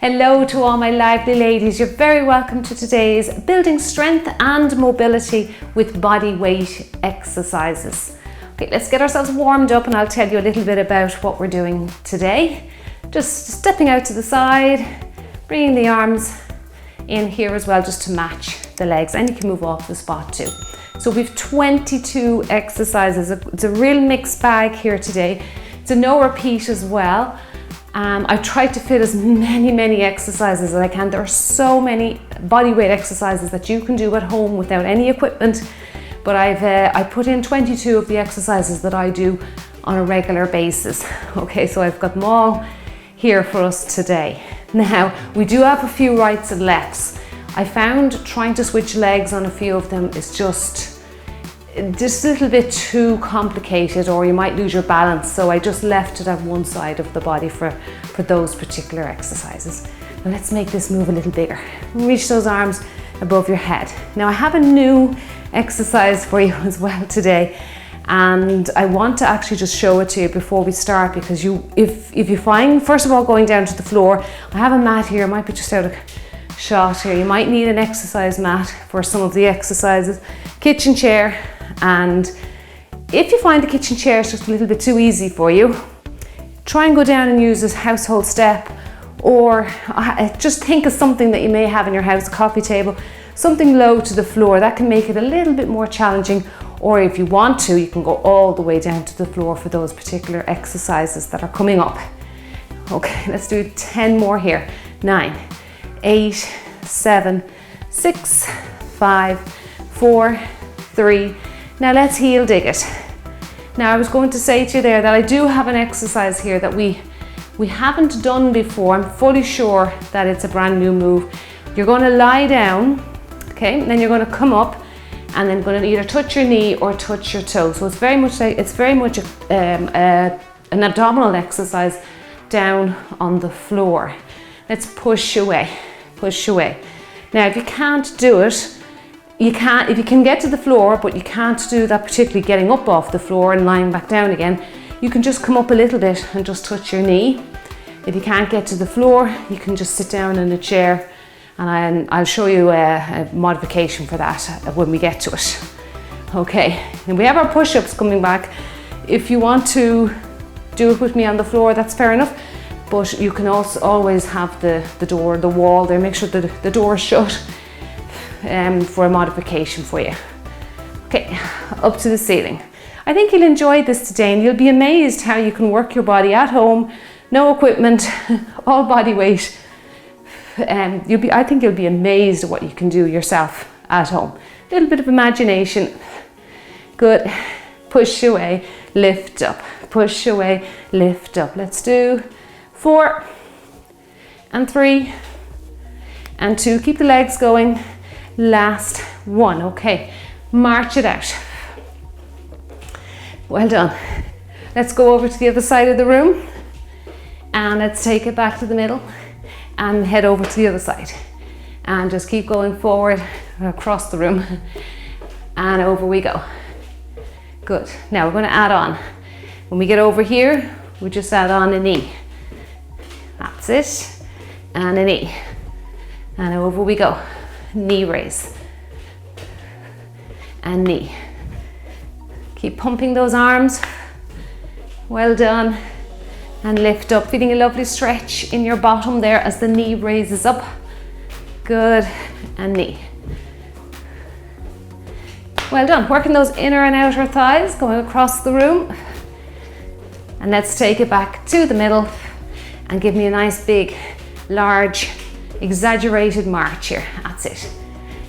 Hello to all my lively ladies. You're very welcome to today's Building Strength and Mobility with Body Weight exercises. Okay, let's get ourselves warmed up and I'll tell you a little bit about what we're doing today. Just stepping out to the side, bringing the arms in here as well just to match the legs, and you can move off the spot too. So we've 22 exercises. It's a real mixed bag here today. It's a no repeat as well. I've tried to fit as many exercises as I can. There are so many body weight exercises that you can do at home without any equipment, but I put in 22 of the exercises that I do on a regular basis. Okay, so I've got them all here for us today. Now, we do have a few rights and lefts. I found trying to switch legs on a few of them is just a little bit too complicated, or you might lose your balance. So I just left it at one side of the body for those particular exercises. Now let's make this move a little bigger. Reach those arms above your head. Now I have a new exercise for you as well today, and I want to actually just show it to you before we start, because if you find, first of all, going down to the floor, I have a mat here, it might be just out of shot here. You might need an exercise mat for some of the exercises, kitchen chair, and if you find the kitchen chair is just a little bit too easy for you, try and go down and use this household step, or just think of something that you may have in your house, a coffee table, something low to the floor. That can make it a little bit more challenging, or if you want to, you can go all the way down to the floor for those particular exercises that are coming up. Okay, let's do 10 more here. 9, 8, 7, 6, 5, 4, 3. Now let's heel dig it. Now I was going to say to you there that I do have an exercise here that we haven't done before. I'm fully sure that it's a brand new move. You're going to lie down, okay, and then you're going to come up, and then going to either touch your knee or touch your toe. So it's very much an abdominal exercise down on the floor. Let's push away, push away. Now if you can't do it, if you can get to the floor, but you can't do that, particularly getting up off the floor and lying back down again, you can just come up a little bit and just touch your knee. If you can't get to the floor, you can just sit down in a chair, and I'll show you a modification for that when we get to it. Okay, and we have our push-ups coming back. If you want to do it with me on the floor, that's fair enough, but you can also always have the wall there. Make sure that the door is shut for a modification for you. Okay, up to the ceiling. I think you'll enjoy this today, and you'll be amazed how you can work your body at home, no equipment, all body weight. I think you'll be amazed at what you can do yourself at home. A little bit of imagination. Good. Push away, lift up. Push away, lift up. Let's do 4 and 3 and 2. Keep the legs going. Last one. Okay, march it out. Well done. Let's go over to the other side of the room, and let's take it back to the middle and head over to the other side, and just keep going forward across the room, and over we go. Good. Now we're going to add on. When we get over here, we just add on a knee. That's it. And a knee. And over we go. Knee raise. And knee. Keep pumping those arms. Well done. And lift up, feeling a lovely stretch in your bottom there as the knee raises up. Good. And knee. Well done. Working those inner and outer thighs, going across the room. And let's take it back to the middle and give me a nice big, large, exaggerated march here. That's it.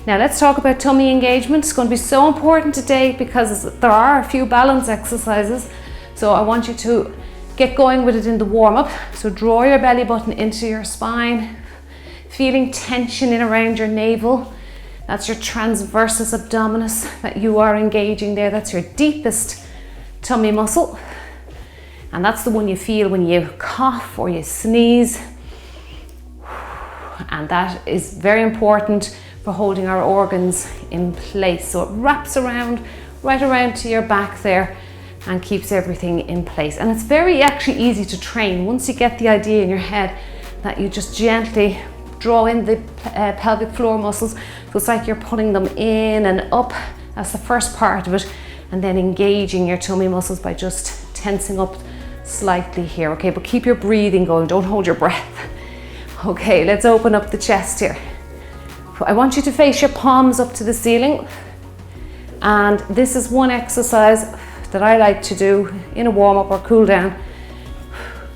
Now let's talk about tummy engagement. It's going to be so important today because there are a few balance exercises. So I want you to get going with it in the warm-up. So draw your belly button into your spine, feeling tension in around your navel. That's your transversus abdominis that you are engaging there. That's your deepest tummy muscle. And that's the one you feel when you cough or you sneeze. And that is very important for holding our organs in place. So it wraps around, right around to your back there, and keeps everything in place. And it's very actually easy to train. Once you get the idea in your head that you just gently draw in the pelvic floor muscles. So it's like you're pulling them in and up. That's the first part of it. And then engaging your tummy muscles by just tensing up slightly here, okay? But keep your breathing going, don't hold your breath. Okay, let's open up the chest here. I want you to face your palms up to the ceiling. And this is one exercise that I like to do in a warm-up or cool down.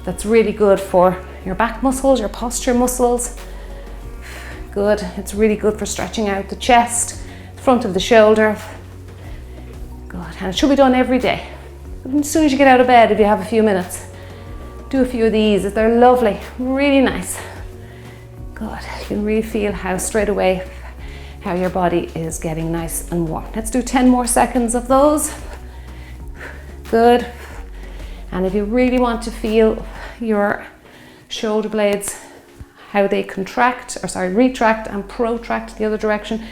That's really good for your back muscles, your posture muscles. Good, it's really good for stretching out the chest, front of the shoulder. Good, and it should be done every day. As soon as you get out of bed, if you have a few minutes, do a few of these. They're lovely, really nice. Good, you can really feel how straight away how your body is getting nice and warm. Let's do 10 more seconds of those. Good. And if you really want to feel your shoulder blades, how they retract and protract the other direction,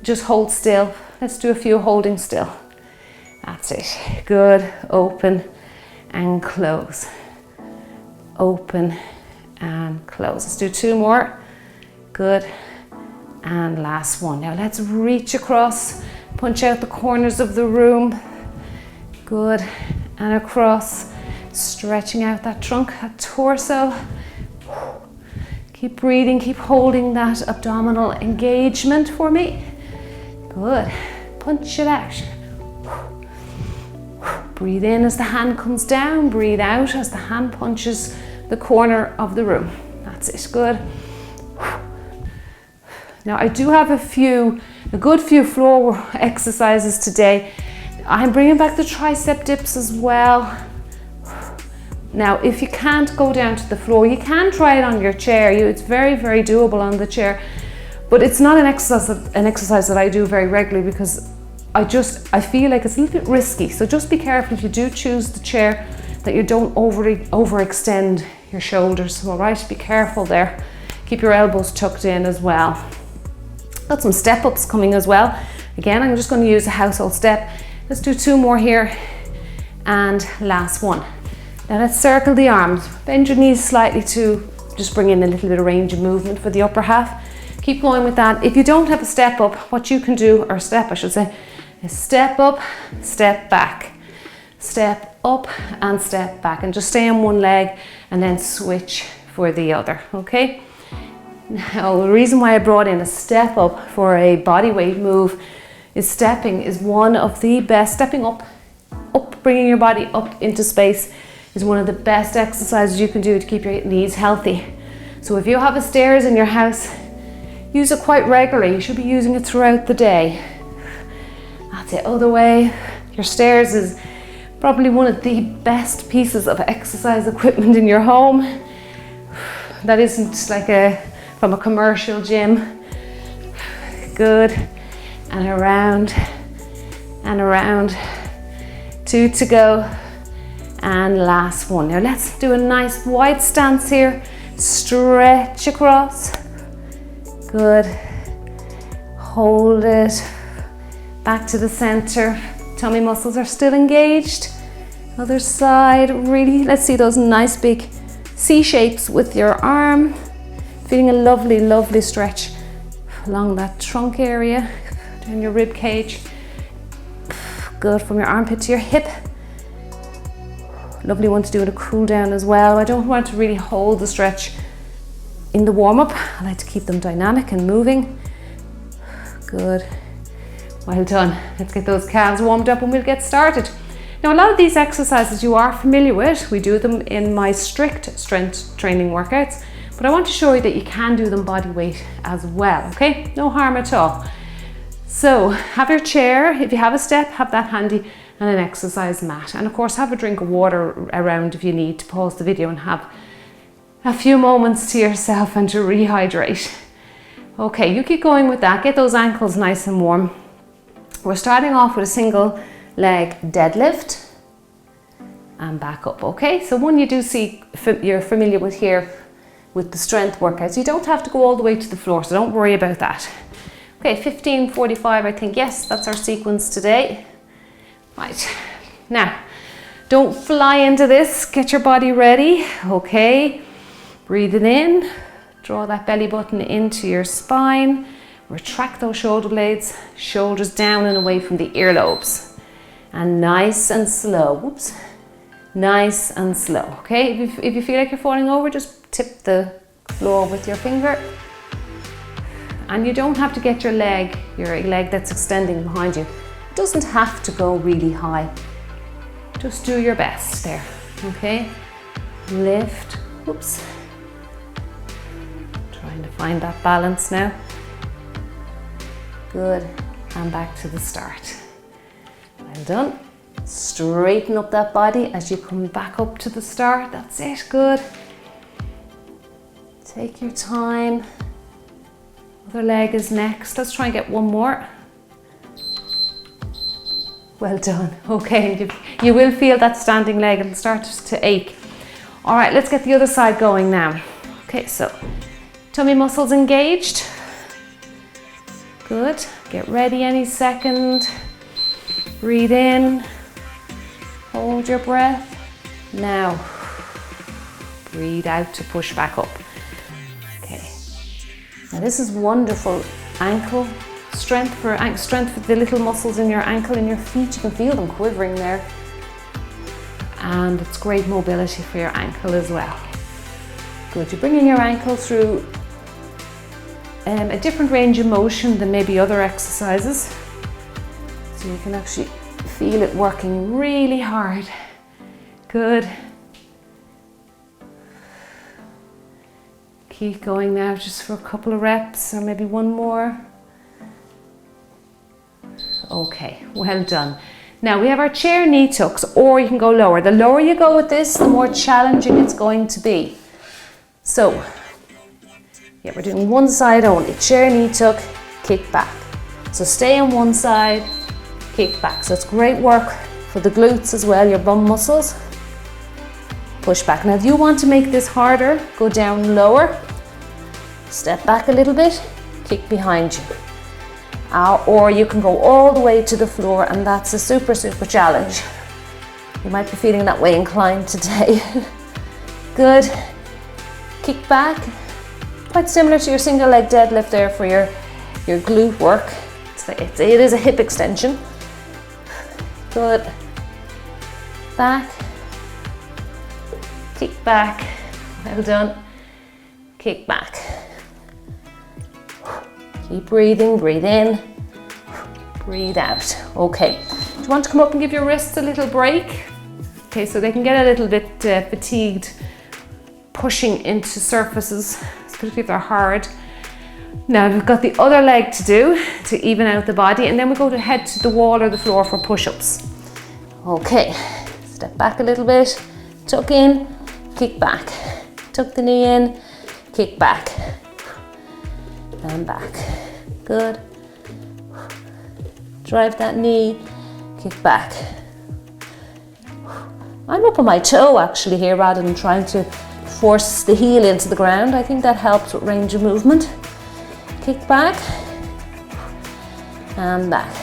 just hold still. Let's do a few holding still. That's it. Good. Open and close. Open and close. Let's do 2 more. Good. And last one. Now let's reach across, punch out the corners of the room. Good. And across, stretching out that trunk, that torso. Keep breathing, keep holding that abdominal engagement for me. Good. Punch it out. Breathe in as the hand comes down, breathe out as the hand punches the corner of the room. That's it. Good. Now I do have a good few floor exercises today. I'm bringing back the tricep dips as well. Now if you can't go down to the floor, you can try it on your chair. It's very, very doable on the chair, but it's not an exercise that I do very regularly because I feel like it's a little bit risky. So just be careful if you do choose the chair that you don't overextend your shoulders. All right, be careful there. Keep your elbows tucked in as well. Got some step ups coming as well. Again, I'm just going to use a household step. Let's do 2 more here. And last one. Now let's circle the arms. Bend your knees slightly to just bring in a little bit of range of movement for the upper half. Keep going with that. If you don't have a step up, what you can do, or step I should say, is step up, step back. Step up and step back. And just stay on one leg and then switch for the other, okay? Now, the reason why I brought in a step up for a body weight move is stepping is one of the best. Stepping up, bringing your body up into space is one of the best exercises you can do to keep your knees healthy. So if you have a stairs in your house, use it quite regularly. You should be using it throughout the day. That's it. Other way, your stairs is probably one of the best pieces of exercise equipment in your home. That isn't like from a commercial gym. Good. And around and around. 2 to go. And last one. Now let's do a nice wide stance here. Stretch across. Good. Hold it. Back to the center. Tummy muscles are still engaged. Other side. Really, let's see those nice big C shapes with your arm. Feeling a lovely, lovely stretch along that trunk area, down your rib cage. Good, from your armpit to your hip. Lovely one to do in a cool down as well. I don't want to really hold the stretch in the warm-up. I like to keep them dynamic and moving. Good. Well done. Let's get those calves warmed up and we'll get started. Now, a lot of these exercises you are familiar with. We do them in my strict strength training workouts, but I want to show you that you can do them body weight as well, okay? No harm at all. So have your chair. If you have a step, have that handy, and an exercise mat. And of course, have a drink of water around if you need to pause the video and have a few moments to yourself and to rehydrate. Okay, you keep going with that. Get those ankles nice and warm. We're starting off with a single leg deadlift and back up, okay? So one you do see, you're familiar with here with the strength workouts. You don't have to go all the way to the floor, so don't worry about that. Okay, 15:45, I think. Yes, that's our sequence today. Right, now, don't fly into this. Get your body ready, okay? Breathing in, draw that belly button into your spine, retract those shoulder blades, shoulders down and away from the earlobes. And nice and slow, whoops, nice and slow, okay? If you feel like you're falling over, just tip the floor with your finger. And you don't have to get your leg that's extending behind you, it doesn't have to go really high. Just do your best there, okay? Lift, whoops. Trying to find that balance now. Good, and back to the start. Well done. Straighten up that body as you come back up to the start. That's it, good. Take your time. Other leg is next. Let's try and get one more. Well done. Okay, you will feel that standing leg, it'll start to ache. All right, let's get the other side going now. Okay, so tummy muscles engaged. Good, get ready any second. Breathe in, hold your breath. Now, breathe out to push back up. Okay, now this is wonderful ankle strength for the little muscles in your ankle and your feet. You can feel them quivering there. And it's great mobility for your ankle as well. Good, you're bringing your ankle through a different range of motion than maybe other exercises. So you can actually feel it working really hard. Good. Keep going now just for a couple of reps or maybe one more. Okay, well done. Now we have our chair knee tucks, or you can go lower. The lower you go with this, the more challenging it's going to be. So, yeah, we're doing one side only. Chair knee tuck, kick back. So stay on one side, kick back. So it's great work for the glutes as well, your bum muscles. Push back. Now if you want to make this harder, go down lower, step back a little bit, kick behind you. Or you can go all the way to the floor, and that's a super challenge. You might be feeling that way inclined today. Good. Kick back. Quite similar to your single leg deadlift there for your glute work. It is a hip extension. Good. Back. Kick back. Well done. Kick back. Keep breathing, breathe in, breathe out. Okay, do you want to come up and give your wrists a little break? Okay, so they can get a little bit fatigued pushing into surfaces, especially if they're hard. Now we've got the other leg to do to even out the body, and then we go to head to the wall or the floor for push-ups. Okay, step back a little bit, tuck in, kick back. Tuck the knee in, kick back. And back. Good. Drive that knee, kick back. I'm up on my toe actually here rather than trying to force the heel into the ground. I think that helps with range of movement. Kick back and back.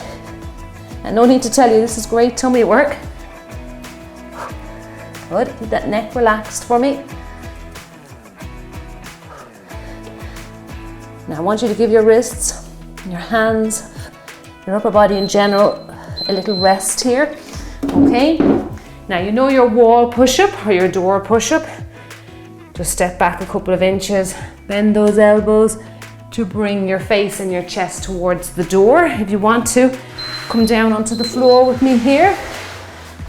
And no need to tell you, this is great tummy work. Good, keep that neck relaxed for me. Now I want you to give your wrists, your hands, your upper body in general a little rest here, okay? Now you know your wall push-up or your door push-up. Just step back a couple of inches, bend those elbows to bring your face and your chest towards the door. If you want to, come down onto the floor with me here.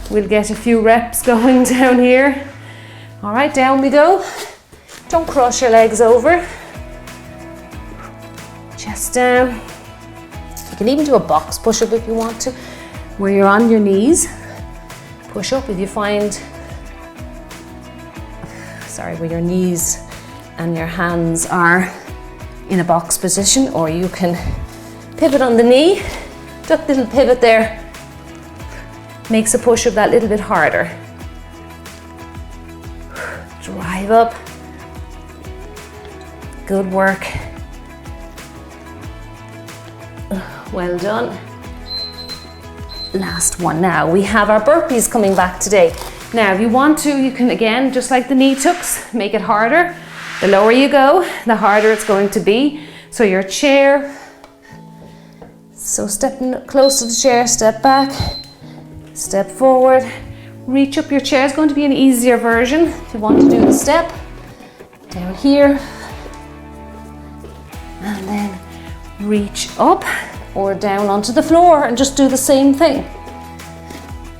We'll get a few reps going down here. All right, down we go. Don't cross your legs over. Chest down. You can even do a box push-up if you want to, where you're on your knees. Push up if you find, where your knees and your hands are in a box position, or you can pivot on the knee. That little pivot there makes a push-up that little bit harder. Drive up. Good work. Well done. Last one now. We have our burpees coming back today. Now, if you want to, you can again, just like the knee tucks, make it harder. The lower you go, the harder it's going to be. So your chair, so stepping close to the chair, step back, step forward, reach up. Your chair is going to be an easier version if you want to do the step. Down here, and then reach up or down onto the floor and just do the same thing.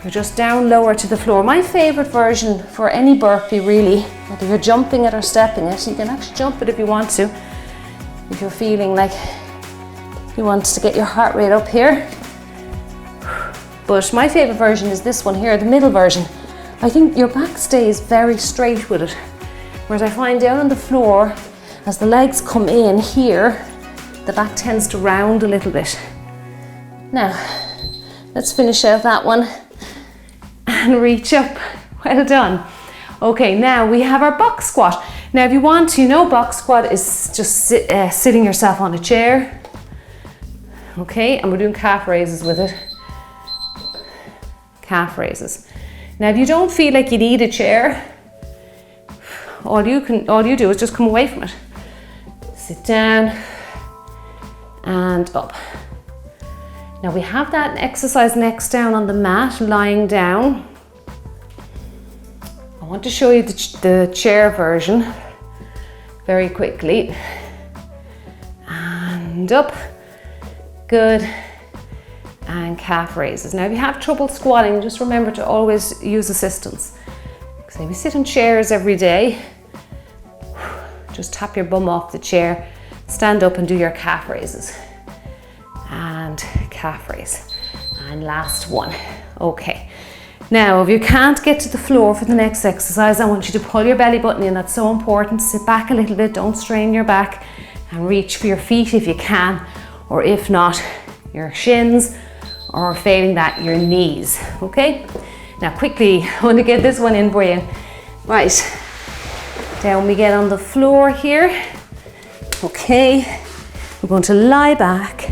You're just down lower to the floor. My favorite version for any burpee really, whether you're jumping it or stepping it, you can actually jump it if you want to, if you're feeling like you want to get your heart rate up here. But my favorite version is this one here, the middle version. I think your back stays very straight with it. Whereas I find down on the floor, as the legs come in here, the back tends to round a little bit. Now, let's finish out that one and reach up. Well done. Okay, now we have our box squat. Now if you want to, box squat is just sitting yourself on a chair. Okay, and we're doing calf raises with it. Calf raises. Now if you don't feel like you need a chair, all you do is just come away from it. Sit down and up. Now we have that exercise next down on the mat, lying down. I want to show you the chair version very quickly. And up. Good. And calf raises. Now if you have trouble squatting, just remember to always use assistance. So we sit in chairs every day. Just tap your bum off the chair, stand up and do your calf raises. And calf raise. And last one. Okay. Now, if you can't get to the floor for the next exercise, I want you to pull your belly button in. That's so important. Sit back a little bit, don't strain your back, and reach for your feet if you can, or if not, your shins, or failing that, your knees. Okay? Now quickly, I want to get this one in for you. Right, down we get on the floor here. Okay, we're going to lie back.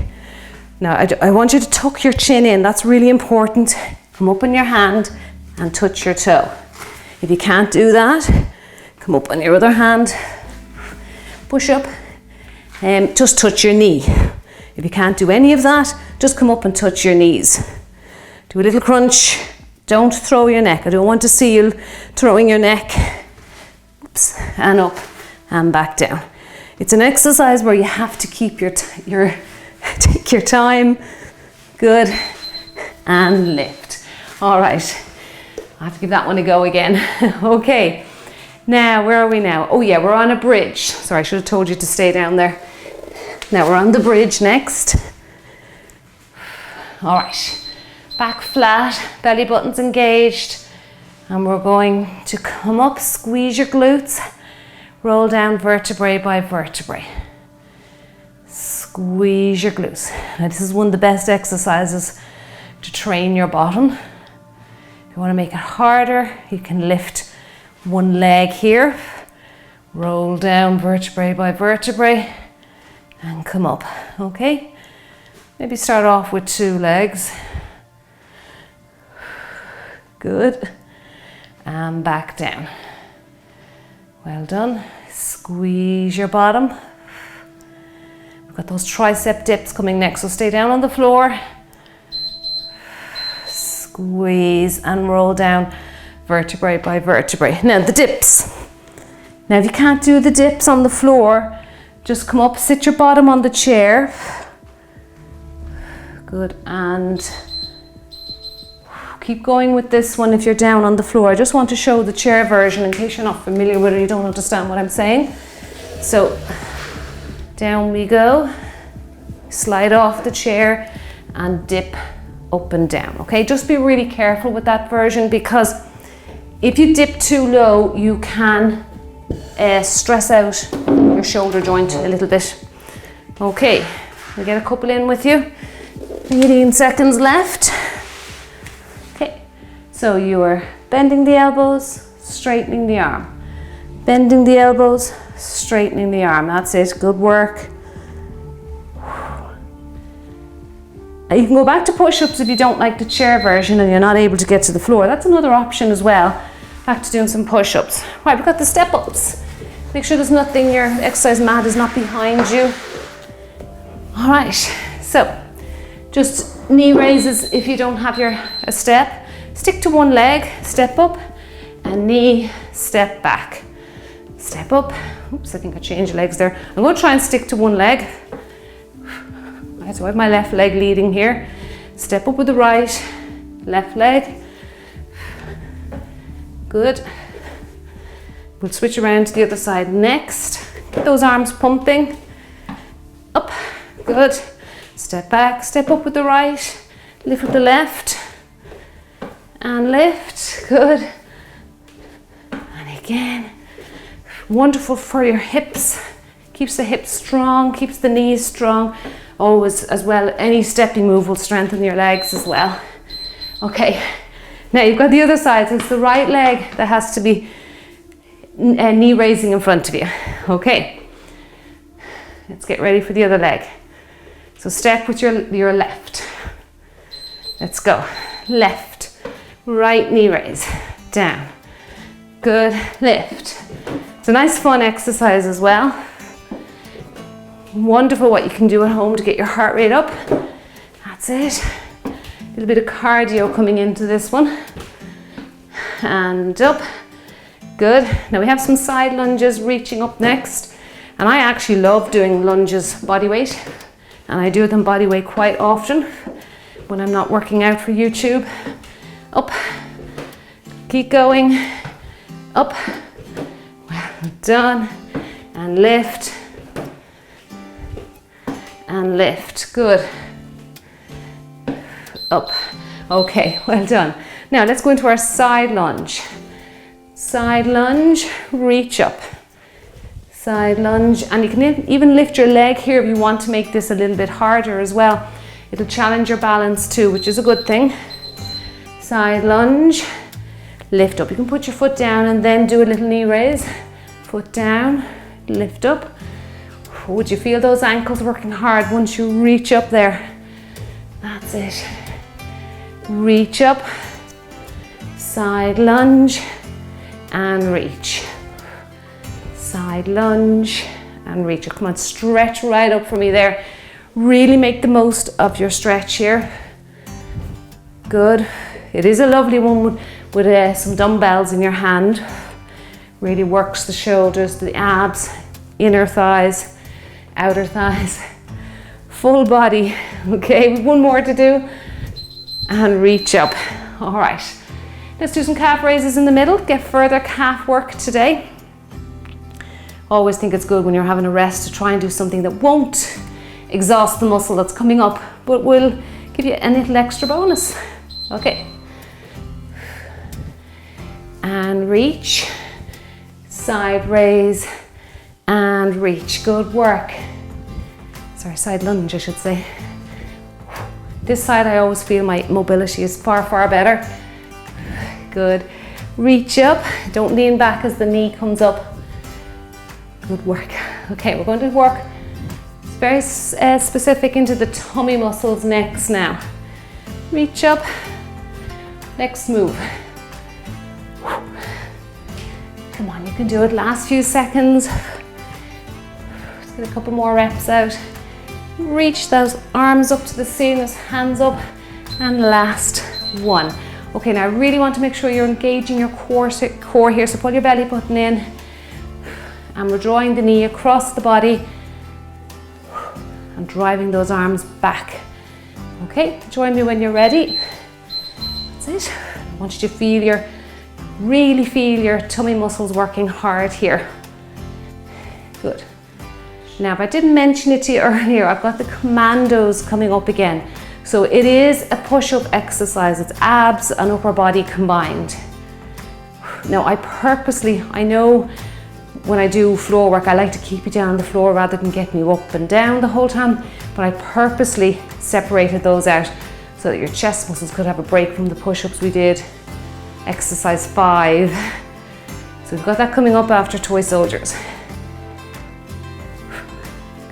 Now I want you to tuck your chin in, that's really important. Come up on your hand and touch your toe. If you can't do that, come up on your other hand, push up, and just touch your knee. If you can't do any of that, just come up and touch your knees. Do a little crunch. Don't throw your neck. I don't want to see you throwing your neck. Oops, and up and back down. It's an exercise where you have to keep take your time. Good. And lift. All right. I have to give that one a go again. Okay. Now, where are we now? Oh yeah, we're on a bridge. Sorry, I should have told you to stay down there. Now we're on the bridge next. All right. Back flat, belly button's engaged, and we're going to come up, squeeze your glutes, roll down vertebrae by vertebrae. Squeeze your glutes. Now this is one of the best exercises to train your bottom. If you want to make it harder, you can lift one leg here, roll down vertebrae by vertebrae, and come up, okay? Maybe start off with 2 legs. Good. And back down. Well done. Squeeze your bottom. We've got those tricep dips coming next, so stay down on the floor. Squeeze and roll down vertebrae by vertebrae. Now the dips. Now if you can't do the dips on the floor, just come up, sit your bottom on the chair. Good, and keep going with this one if you're down on the floor. I just want to show the chair version in case you're not familiar with it, you don't understand what I'm saying. So, down we go, slide off the chair and dip up and down, okay? Just be really careful with that version, because if you dip too low, you can stress out your shoulder joint a little bit. Okay, we get a couple in with you. 18 seconds left. Okay, so you are bending the elbows, straightening the arm. Bending the elbows, straightening the arm. That's it, good work. You can go back to push-ups if you don't like the chair version and you're not able to get to the floor. That's another option as well. Back to doing some push-ups. Right, we've got the step-ups. Make sure there's nothing, your exercise mat is not behind you. All right, so just knee raises if you don't have a step. Stick to one leg, step up, and knee, step back. Step up. Oops, I think I changed legs there. I'm going to try and stick to one leg. Right, so I have my left leg leading here. Step up with the right, left leg. Good. We'll switch around to the other side next. Get those arms pumping. Up. Good. Step back, step up with the right, lift with the left, and lift. Good. And again. Wonderful for your hips. Keeps the hips strong, keeps the knees strong. Always as well, any stepping move will strengthen your legs as well. Okay, now you've got the other side, so it's the right leg that has to be knee raising in front of you. Okay, let's get ready for the other leg. So step with your left. Let's go. Left, right knee raise, down. Good, lift. It's a nice fun exercise as well. Wonderful what you can do at home to get your heart rate up. That's it. A little bit of cardio coming into this one. And up. Good. Now we have some side lunges reaching up next. And I actually love doing lunges body weight. And I do them body weight quite often when I'm not working out for YouTube. Up. Keep going. Up. Well done. And lift. And lift. Good. Up. Okay, well done. Now let's go into our side lunge. Side lunge, reach up. Side lunge, and you can even lift your leg here if you want to make this a little bit harder as well. It'll challenge your balance too, which is a good thing. Side lunge, lift up. You can put your foot down and then do a little knee raise. Foot down, lift up. Would you feel those ankles working hard once you reach up there? That's it. Reach up, side lunge, and reach. Side lunge and reach. Come on, stretch right up for me there. Really make the most of your stretch here. Good. It is a lovely one with some dumbbells in your hand. Really works the shoulders, the abs, inner thighs, outer thighs, full body. Okay, we've one more to do. And reach up. All right. Let's do some calf raises in the middle. Get further calf work today. Always think it's good when you're having a rest to try and do something that won't exhaust the muscle that's coming up, but will give you a little extra bonus. Okay. And reach. Side raise and reach. Good work. Sorry, side lunge, I should say. This side, I always feel my mobility is far, far better. Good. Reach up. Don't lean back as the knee comes up. Good work. Okay, we're going to work very specific into the tummy muscles next now. Reach up. Next move. Come on, you can do it. Last few seconds. Let's get a couple more reps out. Reach those arms up to the ceiling, those hands up. And last one. Okay, now I really want to make sure you're engaging your core here. So pull your belly button in. And we're drawing the knee across the body and driving those arms back. Okay, join me when you're ready. That's it. I want you to really feel your tummy muscles working hard here. Good. Now, if I didn't mention it to you earlier, I've got the commandos coming up again. So it is a push-up exercise. It's abs and upper body combined. Now, I know when I do floor work, I like to keep you down on the floor rather than getting you up and down the whole time, but I purposely separated those out so that your chest muscles could have a break from the push-ups we did. Exercise 5. So we've got that coming up after toy soldiers.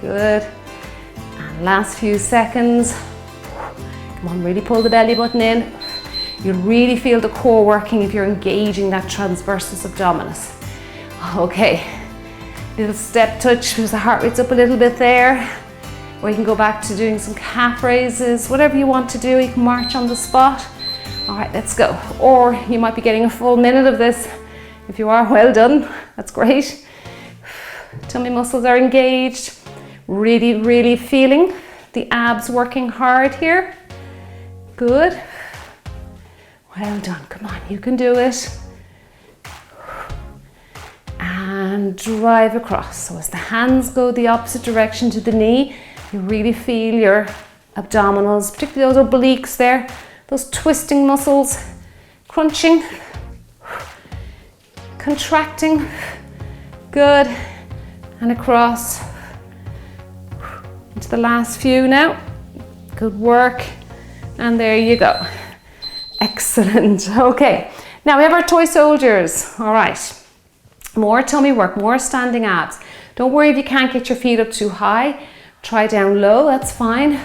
Good. And last few seconds. Come on, really pull the belly button in. You'll really feel the core working if you're engaging that transversus abdominis. Okay, Little step touch because the heart rate's up a little bit there. Or you can go back to doing some calf raises, whatever you want to do, you can march on the spot. All right, let's go. Or you might be getting a full minute of this. If you are, well done, that's great. Tummy muscles are engaged. Really, really feeling the abs working hard here. Good. Well done, come on, you can do it. And drive across. So as the hands go the opposite direction to the knee, you really feel your abdominals, particularly those obliques there, those twisting muscles, crunching, contracting. Good. And across. Into the last few now. Good work. And there you go. Excellent. Okay. Now we have our toy soldiers. All right. More tummy work, more standing abs. Don't worry if you can't get your feet up too high. Try down low, that's fine.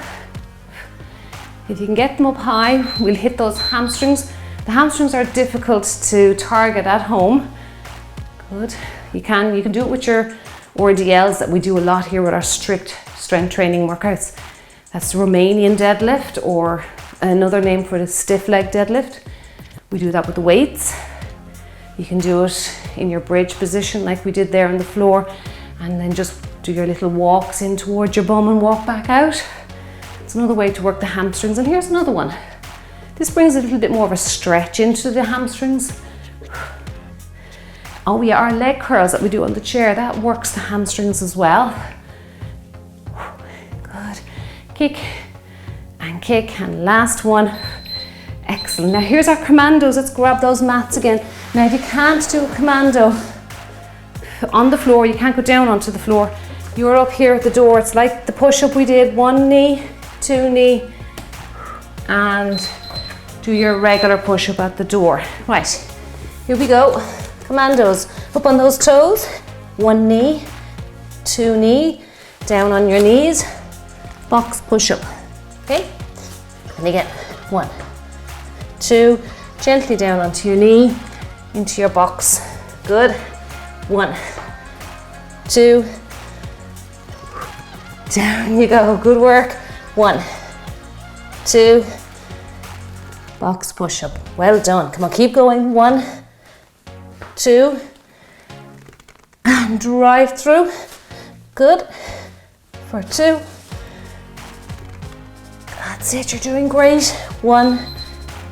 If you can get them up high, we'll hit those hamstrings. The hamstrings are difficult to target at home. Good. You can do it with your RDLs that we do a lot here with our strict strength training workouts. That's the Romanian deadlift, or another name for the stiff leg deadlift. We do that with the weights. You can do it in your bridge position like we did there on the floor, and then just do your little walks in towards your bum and walk back out. It's another way to work the hamstrings. And here's another one. This brings a little bit more of a stretch into the hamstrings. Oh yeah, our leg curls that we do on the chair, that works the hamstrings as well. Good. Kick and kick, and last one. Excellent. Now here's our commandos. Let's grab those mats again. Now if you can't do a commando on the floor, you can't go down onto the floor, you're up here at the door. It's like the push-up we did, 1 knee, 2 knee, and do your regular push-up at the door. Right, here we go. Commandos, up on those toes, 1 knee, 2 knee, down on your knees, box push-up, okay? And again, 1, 2, gently down onto your knee, into your box. Good. 1, 2, down you go. Good work. 1, 2, box push up. Well done. Come on, keep going. 1, 2, and drive through. Good. For 2. That's it. You're doing great. 1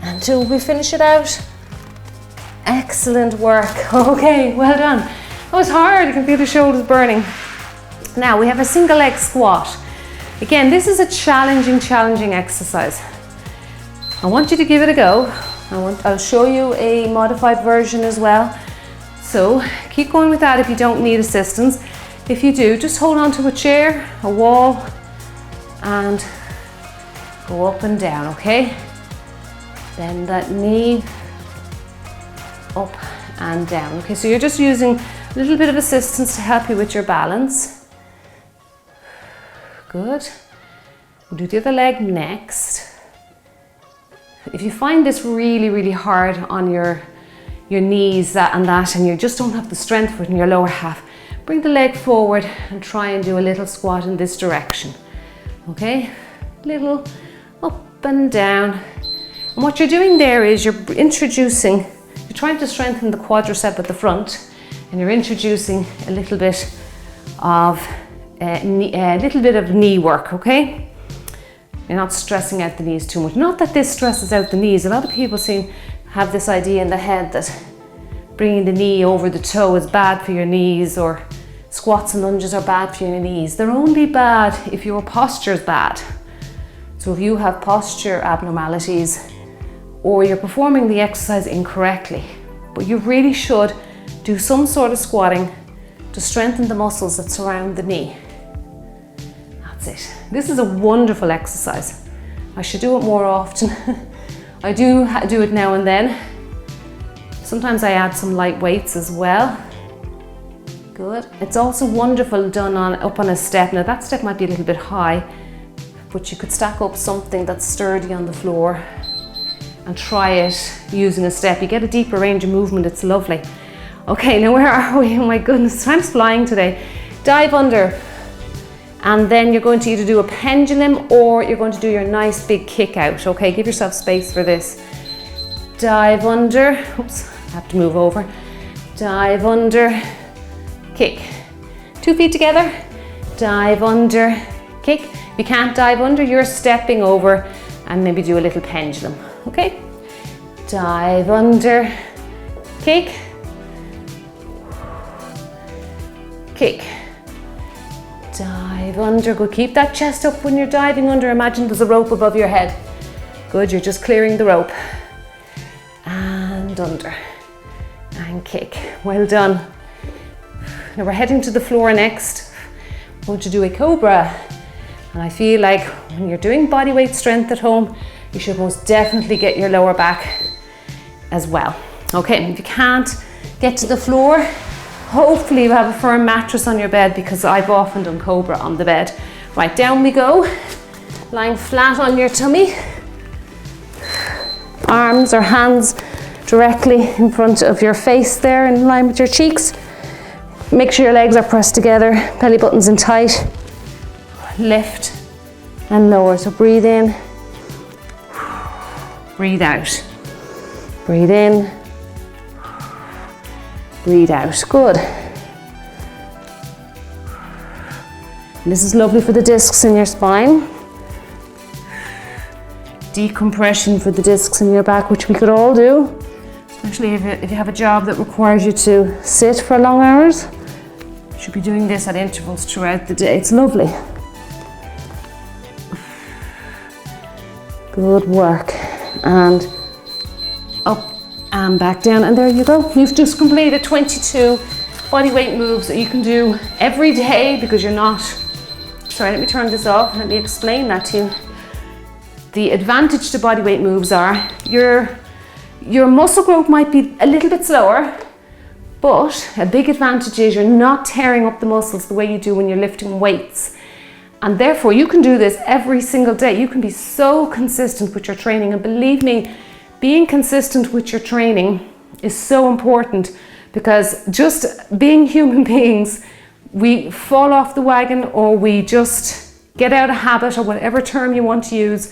and 2. We finish it out. Excellent work. Okay, well done. That was hard. You can feel the shoulders burning. Now we have a single leg squat. Again, this is a challenging exercise. I want you to give it a go. I'll show you a modified version as well. So keep going with that if you don't need assistance. If you do, just hold on to a chair, a wall, and go up and down, okay? Bend that knee, up and down. Okay, so you're just using a little bit of assistance to help you with your balance. Good. We'll do the other leg next. If you find this really hard on your knees and you just don't have the strength for it in your lower half, bring the leg forward and try and do a little squat in this direction. Okay, little up and down. And what you're doing there is you're trying to strengthen the quadricep at the front, and you're introducing a little bit of knee work, okay? You're not stressing out the knees too much. Not that this stresses out the knees. A lot of people have this idea in the head that bringing the knee over the toe is bad for your knees, or squats and lunges are bad for your knees. They're only bad if your posture is bad. So if you have posture abnormalities, or you're performing the exercise incorrectly, but you really should do some sort of squatting to strengthen the muscles that surround the knee. That's it. This is a wonderful exercise. I should do it more often. I do it now and then. Sometimes I add some light weights as well. Good. It's also wonderful done up on a step. Now that step might be a little bit high, but you could stack up something that's sturdy on the floor and try it using a step. You get a deeper range of movement, it's lovely. Okay, now where are we? Oh my goodness, time's flying today. Dive under. And then you're going to either do a pendulum or you're going to do your nice big kick out. Okay, give yourself space for this. Dive under. Oops, I have to move over. Dive under, kick. 2 feet together. Dive under, kick. If you can't dive under, you're stepping over and maybe do a little pendulum. Okay? Dive under, kick. Kick. Dive under. Good. Keep that chest up when you're diving under. Imagine there's a rope above your head. Good. You're just clearing the rope. And under. And kick. Well done. Now we're heading to the floor next. I'm going to do a cobra. And I feel like when you're doing body weight strength at home, you should most definitely get your lower back as well. Okay, if you can't get to the floor, hopefully you have a firm mattress on your bed, because I've often done cobra on the bed. Right, down we go. Lying flat on your tummy. Arms or hands directly in front of your face there, in line with your cheeks. Make sure your legs are pressed together, belly buttons in tight. Lift and lower. So breathe in, breathe out. Breathe in, breathe out. Good. And this is lovely for the discs in your spine. Decompression for the discs in your back, which we could all do. Especially if you have a job that requires you to sit for long hours. You should be doing this at intervals throughout the day. It's lovely. Good work. And up and back down. And there you go. You've just completed 22 body weight moves that you can do every day, because you're not... Sorry, let me turn this off. Let me explain that to you. The advantage to body weight moves are your muscle growth might be a little bit slower, but a big advantage is you're not tearing up the muscles the way you do when you're lifting weights. And therefore you can do this every single day. You can be so consistent with your training. And believe me, being consistent with your training is so important, because just being human beings, we fall off the wagon, or we just get out of habit, or whatever term you want to use.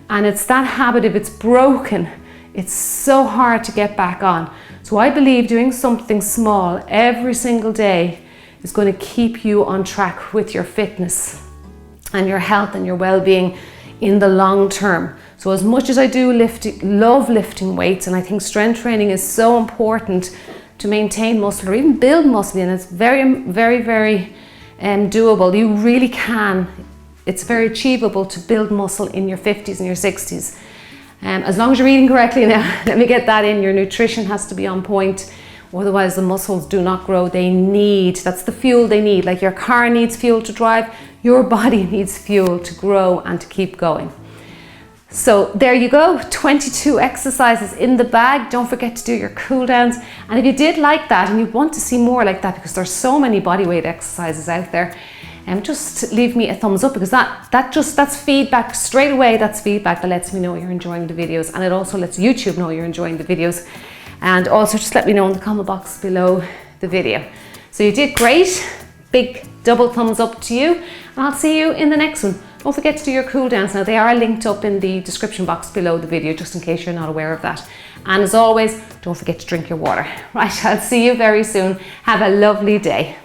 And it's that habit, if it's broken, it's so hard to get back on. So I believe doing something small every single day is going to keep you on track with your fitness and your health and your well-being in the long term. So as much as I do love lifting weights, and I think strength training is so important to maintain muscle or even build muscle, and it's very, very, very doable. You really can. It's very achievable to build muscle in your 50s and your 60s. As long as you're eating correctly now, let me get that in. Your nutrition has to be on point, otherwise the muscles do not grow. That's the fuel they need. Like your car needs fuel to drive, your body needs fuel to grow and to keep going. So there you go, 22 exercises in the bag. Don't forget to do your cool downs. And if you did like that and you want to see more like that, because there's so many body weight exercises out there, just leave me a thumbs up, because that's feedback straight away. That's feedback that lets me know you're enjoying the videos, and it also lets YouTube know you're enjoying the videos. And also just let me know in the comment box below the video. So you did great. Big double thumbs up to you, and I'll see you in the next one. Don't forget to do your cool downs. Now they are linked up in the description box below the video, just in case you're not aware of that. And as always, don't forget to drink your water. Right, I'll see you very soon. Have a lovely day.